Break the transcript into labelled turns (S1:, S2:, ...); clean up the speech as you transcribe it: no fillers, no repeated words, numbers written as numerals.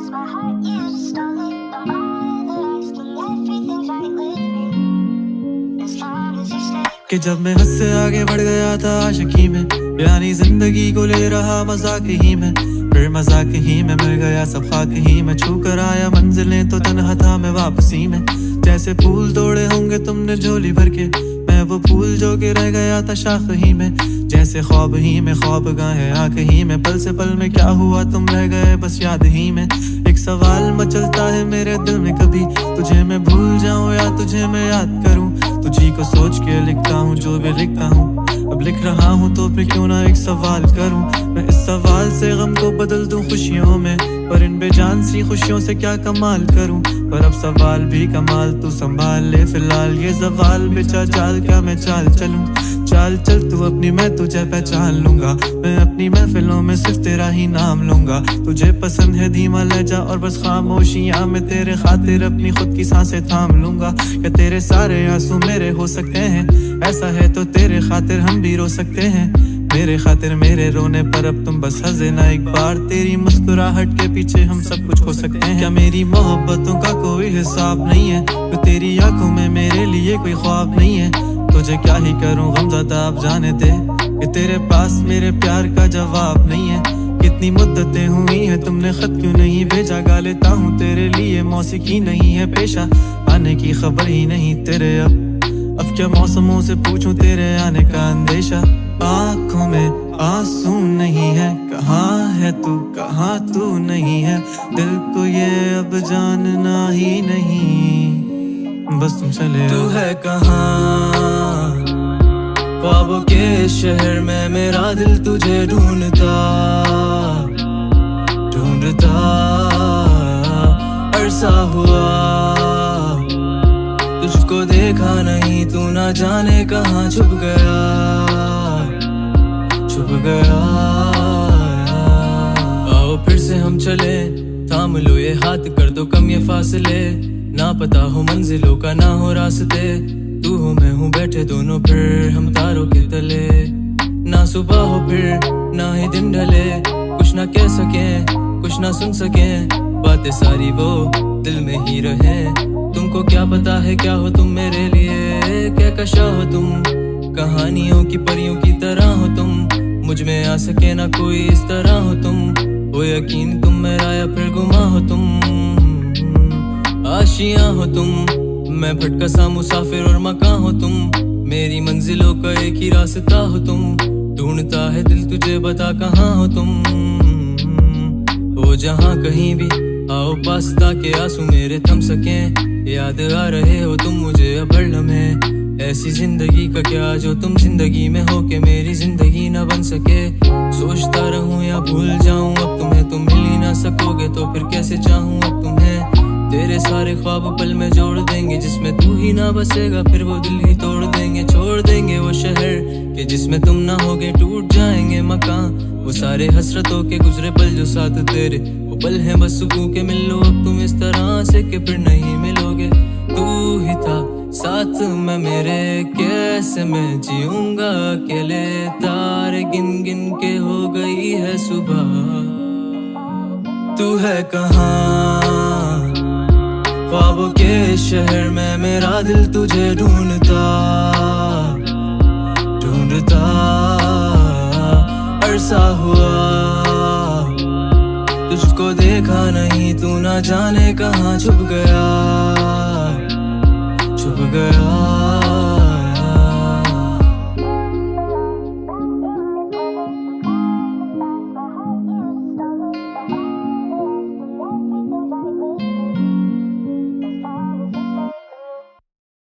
S1: lost my heart, you just stole it. Don't bother asking, everything's right with me. As long as you stay.
S2: कि जब मैं हद से आगे बढ़ गया था आशिकी में, यानी जिंदगी को ले रहा मजाक ही में, फिर मजाक ही में मिल गया सब खाक ही में, छू कर आया मंजिलें तो तन्हा था मैं वापसी में। जैसे फूल तोड़े होंगे तुमने झोली भर के, मैं वो फूल जो कि रह गया था शाख ही में। जैसे ख्वाब ही में ख्वाब गाहे आंख ही में, पल से पल में क्या हुआ तुम रह गए बस याद ही में। एक सवाल मचलता है मेरे दिल में, कभी तुझे मैं भूल जाऊं या तुझे मैं याद करूं। तुझी को सोच के लिखता हूँ जो भी लिखता हूँ, अब लिख रहा हूँ तो फिर क्यों ना एक सवाल करूं। मैं इस सवाल से गम को बदल दूं खुशियों में, पर इन बेजान सी खुशियों से क्या कमाल करूं। पर अब सवाल भी कमाल तू संभाल ले फिलहाल, ये सवाल बेचा चाल क्या मैं चाल चलूं। चाल चल तू अपनी, मैं तुझे पहचान लूंगा, मैं अपनी महफिलों में सिर्फ तेरा ही नाम लूंगा। तुझे पसंद है धीमा लहजा और बस खामोशियां, मैं तेरे खातिर अपनी खुद की सांसें थाम लूंगा। क्या तेरे सारे आंसू मेरे हो सकते हैं, ऐसा है तो तेरे खातिर हम भी रो सकते हैं। मेरे खातिर मेरे रोने पर अब तुम बस हंसे ना एक बार, तेरी मुस्कुराहट के पीछे हम सब कुछ खो सकते हैं। क्या मेरी मोहब्बतों का कोई हिसाब नहीं है, तो तेरी आंखों में मेरे लिए कोई ख्वाब नहीं है। तुझे क्या ही करूं गमज़दा अब जाने दे, कि तेरे पास मेरे प्यार का जवाब नहीं है। कितनी मुद्दतें हुई हैं तुमने खत क्यों नहीं भेजा, गा लेता हूँ तेरे लिए मौसीकी नहीं है पेशा, आने की खबर ही नहीं तेरे अब क्या मौसमों से पूछूं तेरे आने का अंदेशा। आँखों में आंसू नहीं है, कहाँ है तू कहाँ तू नहीं है, दिल को ये अब जानना ही नहीं, बस तुम चले तू है कहाँ। ख्वाबों के शहर में मेरा दिल तुझे ढूंढता ढूंढता अरसा हुआ, तुझको देखा नहीं तू ना जाने कहाँ छुप गया छुप गया। आओ फिर से हम चले, थाम लो ये हाथ कर दो कम ये फासले, ना पता हो मंजिलों का ना हो रास्ते, तू हो मैं हूँ बैठे दोनों फिर हम तारों के तले। ना सुबह हो फिर ना ही दिन ढले, कुछ ना कह सके कुछ ना सुन सके, बातें सारी वो दिल में ही रहे। तुमको क्या पता है क्या हो तुम मेरे लिए, क्या कशा हो तुम कहानियों की परियों की तरह हो तुम, मुझ में आ सके ना कोई इस तरह हो तुम। हो यकीन तुम मेरा या फिर गुमा हो तुम, आशियां हो तुम, मैं भटका सा मुसाफिर और मकान हो तुम, मेरी मंजिलों का एक ही रास्ता हो तुम। ढूंढता है दिल तुझे बता कहाँ हो तुम, हो जहाँ कहीं भी आओ पास ताकि आंसू मेरे थम सके। याद आ रहे हो तुम मुझे अब हर लम्हे, ऐसी जिंदगी का क्या जो तुम जिंदगी में हो के मेरी जिंदगी ना बन सके। सोचता रहूं या भूल जाऊं अब तुम्हें, तुम मिल ही ना सकोगे तो फिर कैसे चाहूं अब तुम्हें। तेरे सारे ख्वाब पल में जोड़ देंगे, जिसमें तू ही ना बसेगा फिर वो दिल ही तोड़ देंगे। छोड़ देंगे वो शहर के जिसमें तुम ना होगे, टूट जाएंगे मकान वो सारे हसरतों के गुजरे पल जो साथ तेरे वो पल हैं बस सुकून के। मिल लो अब तुम इस तरह से कि फिर नहीं मिलोगे, तू ही था साथ में मेरे, कैसे मैं जीऊंगा अकेले। तारे गिन गिन के हो गई है सुबह, तू है कहाँ। ख्वाबों के शहर में मेरा दिल तुझे ढूंढता ढूंढता अरसा हुआ, तुझको देखा नहीं तू ना जाने कहाँ छुप गया छुप गया।